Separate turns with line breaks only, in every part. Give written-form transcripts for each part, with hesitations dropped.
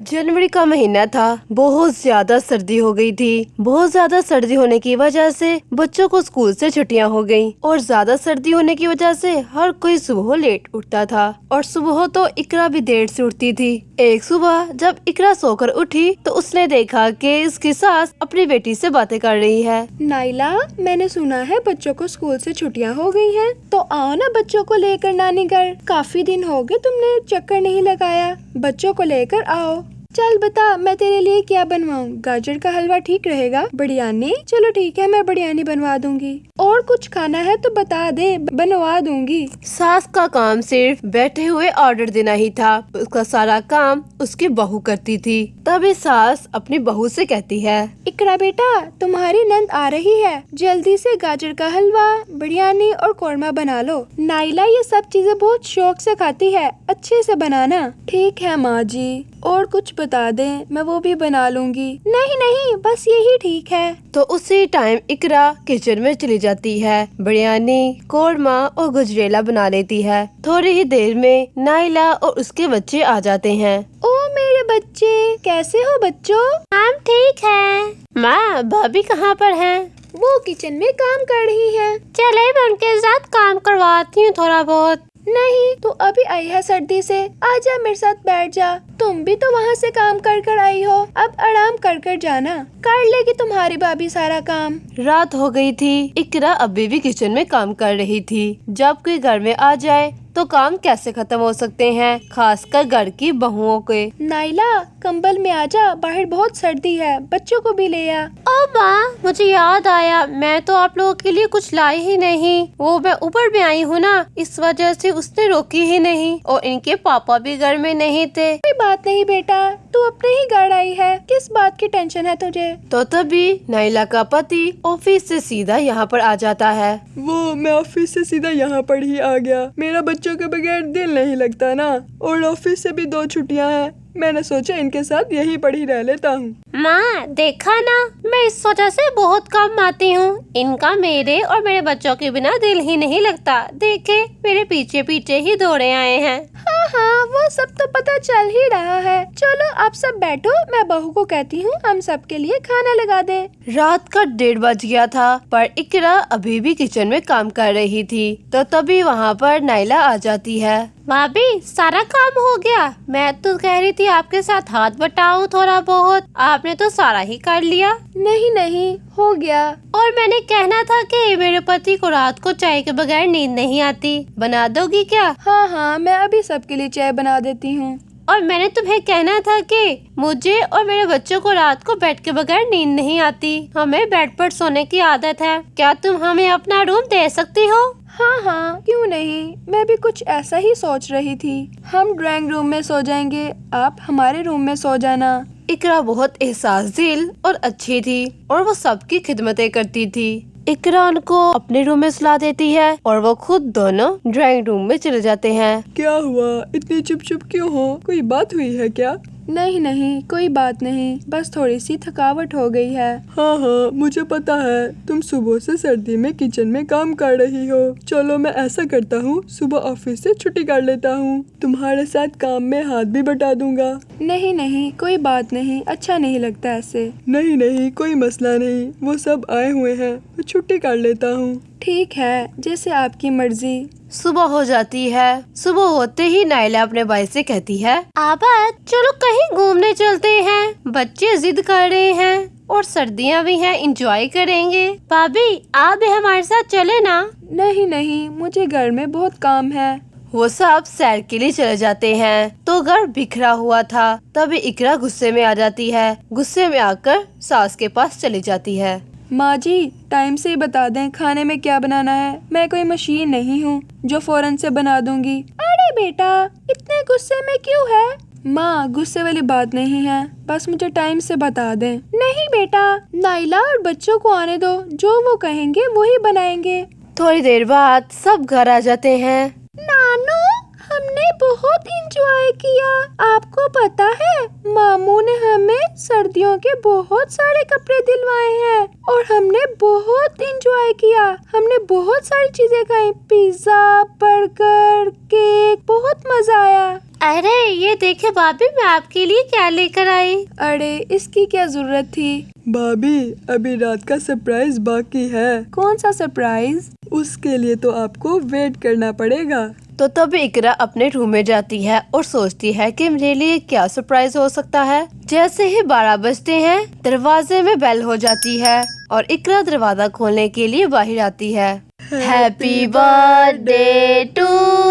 जनवरी का महीना था। बहुत ज्यादा सर्दी हो गई थी। बहुत ज्यादा सर्दी होने की वजह से बच्चों को स्कूल से छुट्टियां हो गयी और ज्यादा सर्दी होने की वजह से हर कोई सुबह लेट उठता था और सुबह तो इकरा भी देर से उठती थी। एक सुबह जब इकरा सोकर उठी तो उसने देखा कि इसकी सास अपनी बेटी से बातें कर रही है।
नाइला, मैंने सुना है बच्चों को स्कूल से छुट्टियां हो गई हैं, तो आओ ना बच्चों को लेकर नानी घर। काफी दिन हो गए तुमने चक्कर नहीं लगाया, बच्चों को लेकर आओ। चल बता, मैं तेरे लिए क्या बनवाऊं? गाजर का हलवा ठीक रहेगा? बिरयानी? चलो ठीक है, मैं बिरयानी बनवा दूंगी। और कुछ खाना है तो बता दे, बनवा दूंगी।
सास का काम सिर्फ बैठे हुए ऑर्डर देना ही था। उसका सारा काम उसकी बहू करती थी। तभी सास अपनी बहू से कहती है,
इकरा बेटा, तुम्हारी नंद आ रही है, जल्दी से गाजर का हलवा, बिरयानी और कोरमा बना लो। नाइला ये सब चीजें बहुत शौक से खाती है, अच्छे से बनाना। ठीक है माँ जी, और कुछ बता दें, मैं वो भी बना लूंगी। नहीं नहीं, बस यही ठीक है।
तो उसी टाइम इकरा किचन में चली जाती है। बिरयानी, कोरमा और गुजरेला बना लेती है। थोड़ी ही देर में नाइला और उसके बच्चे आ जाते हैं।
ओ मेरे बच्चे, कैसे हो बच्चों?
हम ठीक हैं। माँ, भाभी कहाँ पर हैं?
वो किचन में काम कर रही है।
चले मैं उनके साथ काम करवाती हूँ थोड़ा बहुत।
नहीं, तू अभी आई है सर्दी से, आजा मेरे साथ बैठ जा। तुम भी तो वहाँ से काम कर कर आई हो, अब आराम कर कर जाना, कर लेगी तुम्हारी भाभी सारा काम।
रात हो गई थी। इकरा अभी भी किचन में काम कर रही थी। जब कोई घर में आ जाए तो काम कैसे खत्म हो सकते हैं, खासकर घर की बहुओं के।
नाइला, कंबल में आजा, बाहर बहुत सर्दी है, बच्चों को भी ले आ।
ओ माँ, मुझे याद आया, मैं तो आप लोगों के लिए कुछ लाई ही नहीं। वो मैं ऊपर में आई हूँ ना, इस वजह से उसने रोकी ही नहीं और इनके पापा भी घर में नहीं थे।
कोई बात नहीं बेटा, तू अपने ही घर आई है, किस बात की टेंशन है तुझे?
तो तभी नाइला का पति ऑफिस से सीधा यहाँ पर आ जाता है।
वो मैं ऑफिस से सीधा यहाँ पर ही आ गया। मेरा बच्चों के बगैर दिल नहीं लगता ना, और ऑफिस से भी 2 छुट्टियाँ हैं। मैंने सोचा इनके साथ यहीं पर ही रह लेता हूँ।
माँ, देखा ना, मैं इस वजह से बहुत कम आती हूँ। इनका मेरे और मेरे बच्चों के बिना दिल ही नहीं लगता। देखे, मेरे पीछे पीछे ही दौड़े आए हैं।
हाँ हाँ, वो सब तो पता चल ही रहा है। चलो आप सब बैठो, मैं बहू को कहती हूँ हम सब के लिए खाना लगा दे।
रात का 1:30 बज गया था, पर इकरा अभी भी किचन में काम कर रही थी। तो तभी वहाँ पर नाइला आ जाती है। भाभी, सारा काम हो गया? मैं तो कह रही थी आपके साथ हाथ बटाऊं थोड़ा बहुत, आपने तो सारा ही कर लिया।
नहीं नहीं, हो गया।
और मैंने कहना था कि मेरे पति को रात को चाय के बगैर नींद नहीं आती, बना दोगी क्या?
हाँ हाँ, मैं अभी सबके लिए चाय बना देती हूँ।
और मैंने तुम्हें कहना था कि मुझे और मेरे बच्चों को रात को बेड के बगैर नींद नहीं आती, हमें बेड पर सोने की आदत है। क्या तुम हमें अपना रूम दे सकती हो?
हाँ हाँ, क्यों नहीं, मैं भी कुछ ऐसा ही सोच रही थी। हम ड्राइंग रूम में सो जाएंगे, आप हमारे रूम में सो जाना।
इकरा बहुत एहसासदिल और अच्छी थी और वो सबकी खिदमतें करती थी। इकरा उनको अपने रूम में सुला देती है और वो खुद दोनों ड्राइंग रूम में चले जाते हैं।
क्या हुआ, इतनी चुप चुप क्यों हो? कोई बात हुई है क्या?
नहीं नहीं, कोई बात नहीं, बस थोड़ी सी थकावट हो गई है।
हाँ हाँ, मुझे पता है, तुम सुबह से सर्दी में किचन में काम कर रही हो। चलो मैं ऐसा करता हूँ, सुबह ऑफिस से छुट्टी कर लेता हूँ, तुम्हारे साथ काम में हाथ भी बटा दूंगा।
नहीं नहीं, कोई बात नहीं, अच्छा नहीं लगता ऐसे।
नहीं नहीं, कोई मसला नहीं, वो सब आए हुए हैं, मैं छुट्टी कर लेता हूँ।
ठीक है, जैसे आपकी मर्जी।
सुबह हो जाती है। सुबह होते ही नाइला अपने भाई से कहती है, आबा चलो कहीं घूमने चलते हैं, बच्चे जिद कर रहे हैं और सर्दियाँ भी हैं, एंजॉय करेंगे। भाभी, आप भी हमारे साथ चले ना?
नहीं नहीं, मुझे घर में बहुत काम है।
वो सब सैर के लिए चले जाते हैं। तो घर बिखरा हुआ था। तभी इकरा गुस्से में आ जाती है। गुस्से में आकर सास के पास चली जाती है।
माँ जी, टाइम से ही बता दें खाने में क्या बनाना है, मैं कोई मशीन नहीं हूँ जो फौरन से बना दूंगी। अरे बेटा, इतने गुस्से में क्यों है? माँ, गुस्से वाली बात नहीं है, बस मुझे टाइम से बता दें। नहीं बेटा, नाइला और बच्चों को आने दो, जो वो कहेंगे वही बनाएंगे।
थोड़ी देर बाद सब घर आ जाते हैं।
नानू, हमने बहुत इंजॉय किया। आपको पता है, मामू ने हमें सर्दियों के बहुत सारे कपड़े दिलवाए हैं और हमने बहुत इंजॉय किया। हमने बहुत सारी चीजें खाई, पिज्जा, बर्गर, केक, बहुत मजा आया।
अरे ये देखे भाभी, मैं आपके लिए क्या लेकर आई।
अरे इसकी क्या जरूरत थी?
भाभी अभी रात का सरप्राइज बाकी है।
कौन सा सरप्राइज?
उसके लिए तो आपको वेट करना पड़ेगा।
तो तब इकरा अपने रूम में जाती है और सोचती है कि मेरे लिए क्या सरप्राइज हो सकता है। जैसे ही 12 बजते हैं, दरवाजे में बेल हो जाती है और इकरा दरवाजा खोलने के लिए बाहर आती है। Happy birthday to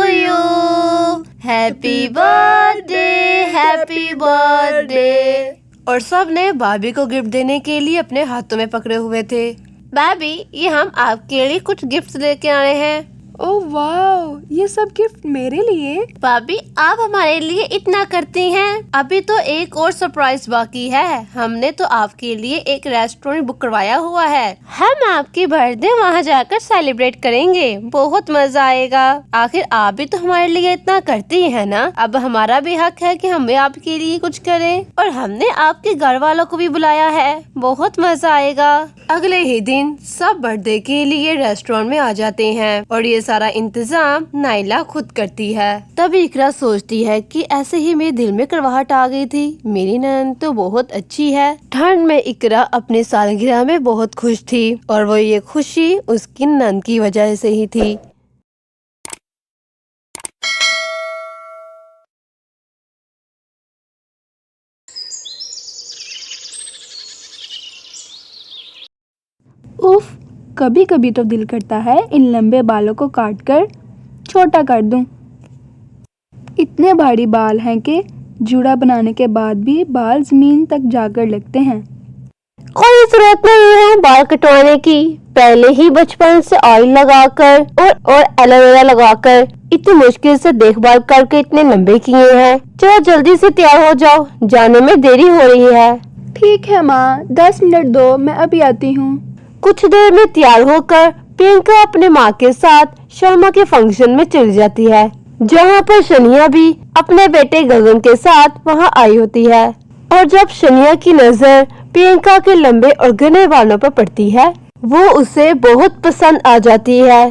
you, happy birthday, happy birthday. और सब ने भाभी को गिफ्ट देने के लिए अपने हाथों में पकड़े हुए थे। भाभी, ये हम आपके लिए कुछ गिफ्ट लेके आए हैं।
ओह वाओ, ये सब गिफ्ट मेरे लिए?
भाभी, आप हमारे लिए इतना करती हैं। अभी तो एक और सरप्राइज बाकी है। हमने तो आपके लिए एक रेस्टोरेंट बुक करवाया हुआ है। हम आपकी बर्थडे वहाँ जाकर सेलिब्रेट करेंगे। बहुत मजा आएगा। आखिर आप भी तो हमारे लिए इतना करती हैं ना। अब हमारा भी हक है कि हम भी आपके लिए कुछ करें। और हमने आपके घर वालों को भी बुलाया है। बहुत मजा आएगा। अगले ही दिन सब बर्थडे के लिए रेस्टोरेंट में आ जाते हैं और ये सारा इंतजाम नाइला खुद करती है। तभी इकरा सोचती है कि ऐसे ही मेरे दिल में कड़वाहट आ गई थी। मेरी ननद तो बहुत अच्छी है। ठंड में इकरा अपने सालगिरह में बहुत खुश थी और वो ये खुशी उसकी ननद की वजह से ही थी।
उफ, कभी कभी तो दिल करता है इन लंबे बालों को काटकर छोटा कर दूं। इतने भारी बाल हैं कि जूड़ा बनाने के बाद भी बाल जमीन तक जाकर लगते हैं।
कोई जरूरत नहीं है बाल कटवाने की। पहले ही बचपन से ऑयल लगाकर और एलोवेरा लगाकर इतनी मुश्किल से देखभाल करके इतने लंबे किए हैं। चलो जल्दी से तैयार हो जाओ, जाने में देरी हो रही है।
ठीक है माँ, 10 मिनट दो, मैं अभी आती हूँ।
कुछ देर में तैयार होकर प्रियंका अपने माँ के साथ शर्मा के फंक्शन में चली जाती है, जहाँ पर शनिया भी अपने बेटे गगन के साथ वहाँ आई होती है। और जब शनिया की नजर प्रियंका के लंबे और घने बालों पर पड़ती है, वो उसे बहुत पसंद आ जाती है।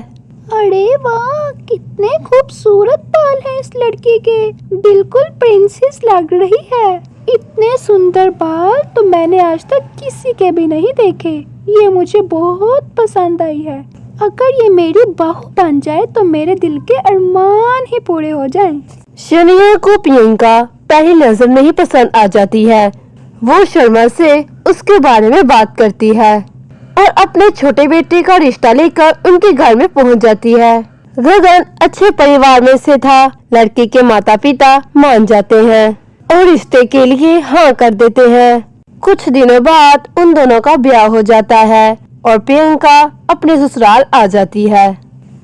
अरे वाह, कितने खूबसूरत बाल हैं इस लड़की के। बिल्कुल प्रिंसेस लग रही है। इतने सुंदर बाल तो मैंने आज तक किसी के भी नहीं देखे। ये मुझे बहुत पसंद आई है। अगर ये मेरी बहू बन जाए तो मेरे दिल के अरमान ही पूरे हो जाएं।
शनिया को प्रियंका पहली नजर में ही पसंद आ जाती है। वो शर्मा से उसके बारे में बात करती है और अपने छोटे बेटे का रिश्ता लेकर उनके घर में पहुंच जाती है। गगन अच्छे परिवार में से था। लड़के के माता पिता मान जाते हैं और रिश्ते के लिए हाँ कर देते हैं। कुछ दिनों बाद उन दोनों का ब्याह हो जाता है और प्रियंका अपने ससुराल आ जाती है।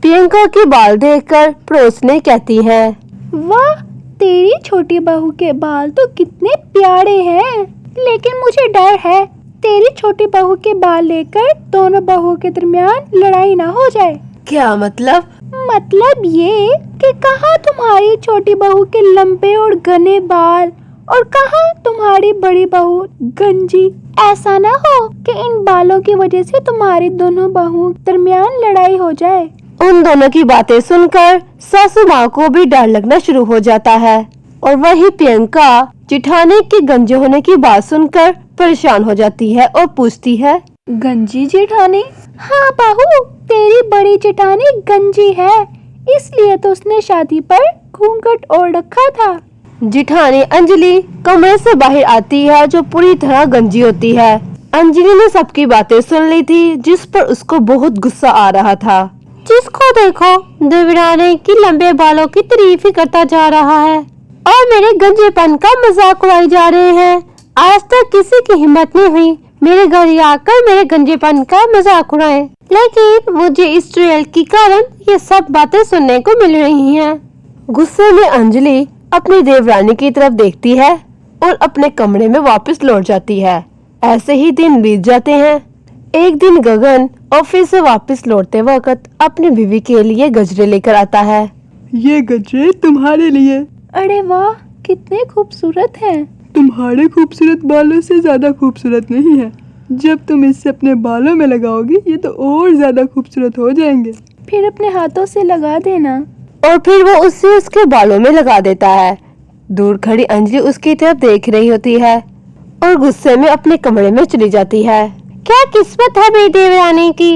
प्रियंका के बाल देखकर पड़ोस ने कहती है,
वाह, तेरी छोटी बहू के बाल तो कितने प्यारे हैं। लेकिन मुझे डर है तेरी छोटी बहू के बाल लेकर दोनों बहुओं के दरमियान लड़ाई ना हो जाए।
क्या मतलब?
मतलब ये कि कहाँ तुम्हारी छोटी बहू के लंबे और घने बाल और कहाँ तुम्हारी बड़ी बहू गंजी। ऐसा ना हो कि इन बालों की वजह से तुम्हारी दोनों बहुओं के दरमियान लड़ाई हो जाए।
उन दोनों की बातें सुनकर सासू माँ को भी डर लगना शुरू हो जाता है और वही प्रियंका जिठानी के गंजे होने की बात सुनकर परेशान हो जाती है और पूछती है,
गंजी जेठानी? हाँ बहू, तेरी बड़ी जेठानी गंजी है, इसलिए तो उसने शादी पर घूंघट ओढ़ रखा था।
जिठानी अंजलि कमरे से बाहर आती है जो पूरी तरह गंजी होती है। अंजलि ने सबकी बातें सुन ली थी, जिस पर उसको बहुत गुस्सा आ रहा था। जिसको देखो देवरानी की लंबे बालों की तारीफ ही करता जा रहा है और मेरे गंजेपन का मजाक उड़ाए जा रहे हैं। आज तक किसी की हिम्मत नहीं हुई मेरे घर आकर मेरे गंजेपन का मजाक उड़ाए, लेकिन मुझे इस ट्रेल के कारण ये सब बातें सुनने को मिल रही हैं। गुस्से में अंजलि अपनी देवरानी की तरफ देखती है और अपने कमरे में वापस लौट जाती है। ऐसे ही दिन बीत जाते हैं। एक दिन गगन ऑफिस से वापस लौटते वक्त अपनी बीवी के लिए गजरे लेकर आता है।
ये गजरे तुम्हारे लिए।
अरे वाह, कितने खूबसूरत हैं।
तुम्हारे खूबसूरत बालों से ज्यादा खूबसूरत नहीं है। जब तुम इसे अपने बालों में लगाओगी ये तो और ज्यादा खूबसूरत हो जाएंगे।
फिर अपने हाथों से लगा देना।
और फिर वो उसे उसके बालों में लगा देता है। दूर खड़ी अंजलि उसकी तरफ देख रही होती है और गुस्से में अपने कमरे में चली जाती है। क्या किस्मत है मेरी देवरानी की,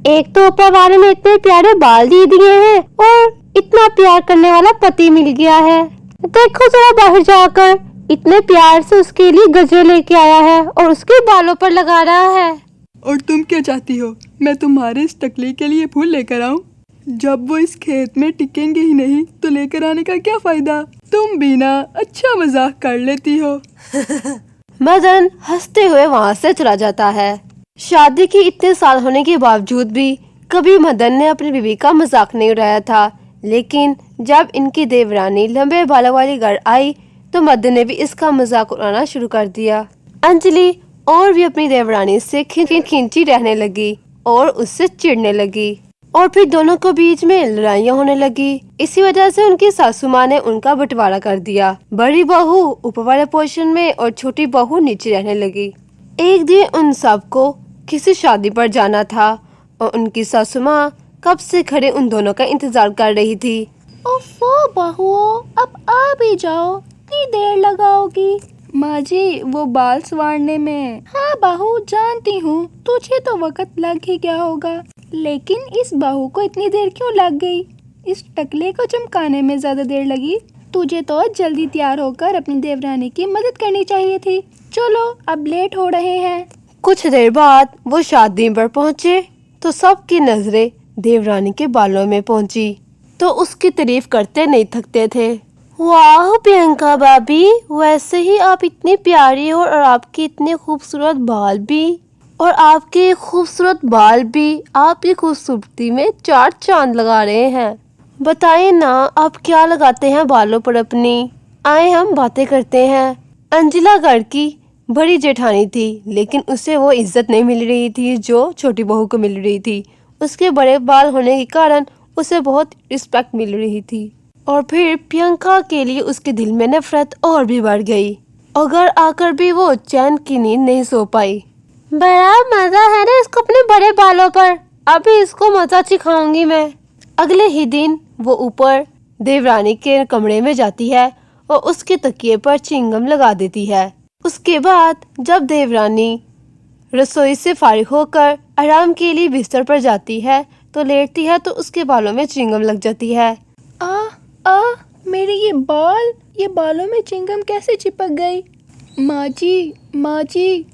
एक तो ऊपर वाले ने इतने प्यारे बाल दे दिए हैं और इतना प्यार करने वाला पति मिल गया है। देखो जरा बाहर जाकर, इतने प्यार से उसके लिए गजरे लेके आया है और उसके बालों पर लगा रहा है।
और तुम क्या चाहती हो, मैं तुम्हारे इस टकली के लिए फूल लेकर आऊं? जब वो इस खेत में टिकेंगे ही नहीं तो लेकर आने का क्या फायदा? तुम भी ना अच्छा मजाक कर लेती हो।
मदन हंसते हुए वहाँ से चला जाता है। शादी के इतने साल होने के बावजूद भी कभी मदन ने अपनी बीवी का मजाक नहीं उड़ाया था, लेकिन जब इनकी देवरानी लंबे बालों वाली घर आई तो मदन ने भी इसका मजाक उड़ाना शुरू कर दिया। अंजलि और भी अपनी देवरानी से खींची रहने लगी और उससे चिढ़ने लगी और फिर दोनों के बीच में लड़ाइयाँ होने लगी। इसी वजह से उनकी सासू माँ ने उनका बंटवारा कर दिया। बड़ी बहू ऊपर वाले पोर्शन में और छोटी बहू नीचे रहने लगी। एक दिन उन सबको किसी शादी पर जाना था और उनकी सासू माँ कब से खड़े उन दोनों का इंतजार कर रही थी।
ओफो बहुओं, अब आ भी जाओ, इतनी देर लगाओगी?
माँ जी, वो बाल संवारने में।
हाँ बहू, जानती हूँ तुझे तो वक्त लग ही गया होगा, लेकिन इस बहू को इतनी देर क्यों लग गई? इस टकले को चमकाने में ज्यादा देर लगी। तुझे तो जल्दी तैयार होकर अपनी देवरानी की मदद करनी चाहिए थी। चलो अब लेट हो रहे हैं।
कुछ देर बाद वो शादी पर पहुँचे तो सबकी नजरें देवरानी के बालों में पहुंची तो उसकी तारीफ करते नहीं थकते थे। वाह प्रियंका भाभी, वैसे ही आप इतनी प्यारी हो और आपके इतने खूबसूरत बाल भी, और आपके खूबसूरत बाल भी आपकी खूबसूरती में चार चांद लगा रहे हैं। बताइए ना, आप क्या लगाते हैं बालों पर अपनी? आए हम बातें करते हैं। अंजिला घर की बड़ी जेठानी थी, लेकिन उसे वो इज्जत नहीं मिल रही थी जो छोटी बहू को मिल रही थी। उसके बड़े बाल होने के कारण उसे बहुत रिस्पेक्ट मिल रही थी और फिर प्रियंका के लिए उसके दिल में नफरत और भी बढ़ गई। अगर आकर भी वो चैन की नींद नहीं सो पाई। बड़ा मजा है ना इसको अपने बड़े बालों पर, अभी इसको मजा सिखाऊंगी मैं। अगले ही दिन वो ऊपर देवरानी के कमरे में जाती है और उसके तकिए पर चिंगम लगा देती है। उसके बाद जब देवरानी रसोई से फारिग होकर आराम के लिए बिस्तर पर जाती है तो लेटती है तो उसके बालों में चिंगम लग जाती है।
मेरे ये बालों में चिंगम कैसे चिपक गई? माँ जी।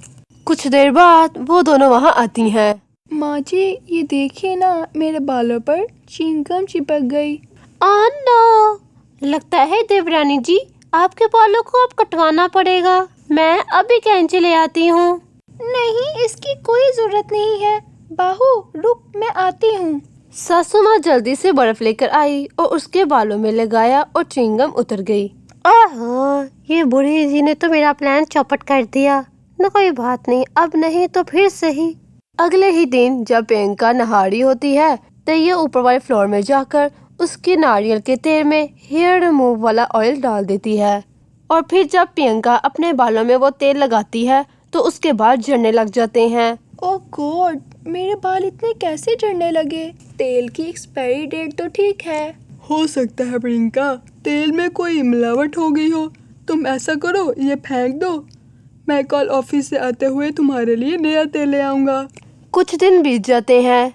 कुछ देर बाद वो दोनों वहाँ आती हैं।
माँ जी, ये देखिए ना, मेरे बालों पर चिंगम चिपक गई।
ओह नो, लगता है देवरानी जी आपके बालों को अब कटवाना पड़ेगा। मैं अभी कैंची ले आती हूँ।
नहीं, इसकी कोई जरूरत नहीं है। बाहू रुक, मैं आती हूँ।
सासू माँ जल्दी से बर्फ लेकर आई और उसके बालों में लगाया और चिंगम उतर गई। ओह, ये बूढ़ी जी ने तो मेरा प्लान चौपट कर दिया। न कोई बात नहीं, अब नहीं तो फिर सही। अगले ही दिन जब प्रियंका नहारी होती है तो ये ऊपर वाले फ्लोर में जाकर उसके नारियल के तेल में हेयर रिमूव वाला ऑयल डाल देती है और फिर जब प्रियंका अपने बालों में वो तेल लगाती है तो उसके बाल झड़ने लग जाते हैं।
ओह गॉड, मेरे बाल इतने कैसे झड़ने लगे? तेल की एक्सपायरी डेट तो ठीक है।
हो सकता है प्रियंका, तेल में कोई मिलावट हो गई हो। तुम ऐसा करो, ये फेंक दो, मैं कल ऑफिस से आते हुए तुम्हारे लिए नया तेल ले आऊँगा।
कुछ दिन बीत जाते हैं।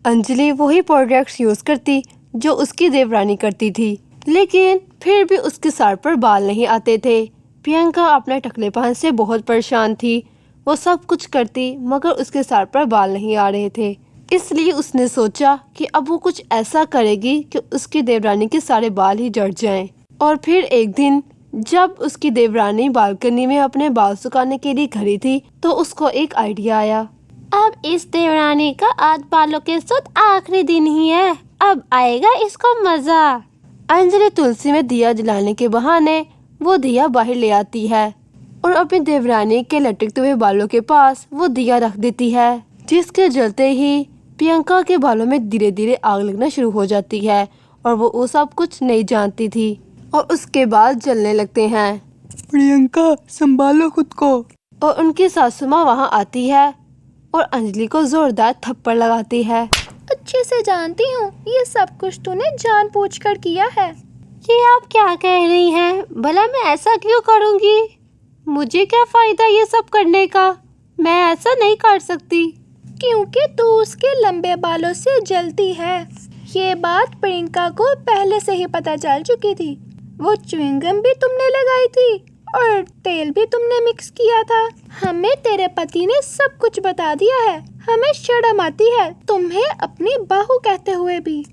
अंजलि वही प्रोडक्ट्स यूज करती जो उसकी देवरानी करती थी, लेकिन फिर भी उसके सर पर बाल नहीं आते थे। प्रियंका अपने टकलेपन से बहुत परेशान थी। वो सब कुछ करती मगर उसके सर पर बाल नहीं आ रहे थे। इसलिए उसने सोचा कि अब वो कुछ ऐसा करेगी कि उसकी देवरानी के सारे बाल ही झड़ जाएं। और फिर एक दिन जब उसकी देवरानी बालकनी में अपने बाल सुखाने के लिए खड़ी थी तो उसको एक आइडिया आया। अब इस देवरानी का आज बालों के साथ आखिरी दिन ही है, अब आएगा इसको मजा। अंजलि तुलसी में दिया जलाने के बहाने वो दिया बाहर ले आती है और अपनी देवरानी के लटकते हुए बालों के पास वो दिया रख देती है, जिसके जलते ही प्रियंका के बालों में धीरे धीरे आग लगना शुरू हो जाती है और वो सब कुछ नहीं जानती थी और उसके बाल जलने लगते हैं।
प्रियंका, संभालो खुद को।
और उनकी सासू माँ वहाँ आती है और अंजलि को जोरदार थप्पड़ लगाती है।
अच्छे से जानती हूँ ये सब कुछ तूने जानबूझकर किया है।
ये आप क्या कह रही हैं? भला मैं ऐसा क्यों करूँगी? मुझे क्या फायदा ये सब करने का? मैं ऐसा नहीं कर सकती।
क्योंकि तू उसके लंबे बालों से जलती है। ये बात प्रियंका को पहले से ही पता चल चुकी थी। वो च्युइंगम भी तुमने लगाई थी और तेल भी तुमने मिक्स किया था। हमें तेरे पति ने सब कुछ बता दिया है। हमें शर्म आती है तुम्हें अपनी बहू कहते हुए भी।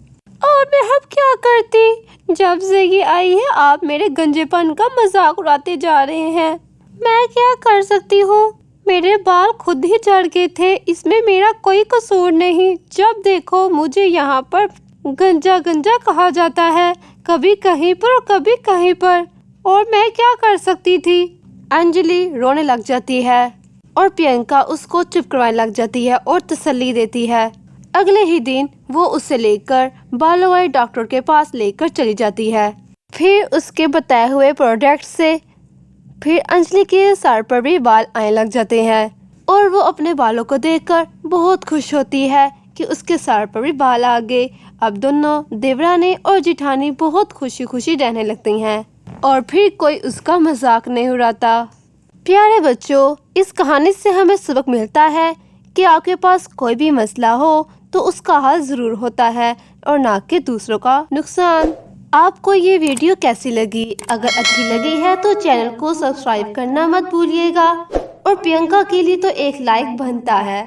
और मैं अब क्या करती? जब से ये आई है आप मेरे गंजेपन का मजाक उड़ाते जा रहे हैं। मैं क्या कर सकती हूँ? मेरे बाल खुद ही झड़ गए थे, इसमें मेरा कोई कसूर नहीं। जब देखो मुझे यहाँ पर गंजा गंजा कहा जाता है, कभी कहीं पर और कभी कहीं पर, और मैं क्या कर सकती थी? अंजलि रोने लग जाती है और प्रियंका उसको चुप करवाने लग जाती है और तसल्ली देती है। अगले ही दिन वो उसे लेकर बालों वाले डॉक्टर के पास लेकर चली जाती है। फिर उसके बताए हुए प्रोडक्ट से फिर अंजलि के सर पर भी बाल आने लग जाते हैं और वो अपने बालों को देखकर बहुत खुश होती है कि उसके सर पर भी बाल आ गए। अब दोनों देवरानी और जिठानी बहुत खुशी खुशी रहने लगती हैं और फिर कोई उसका मजाक नहीं उड़ाता। प्यारे बच्चों, इस कहानी से हमें सबक मिलता है कि आपके पास कोई भी मसला हो तो उसका हल जरूर होता है और ना कि दूसरों का नुकसान। आपको ये वीडियो कैसी लगी? अगर अच्छी लगी है तो चैनल को सब्सक्राइब करना मत भूलिएगा और प्रियंका के लिए तो एक लाइक बनता है।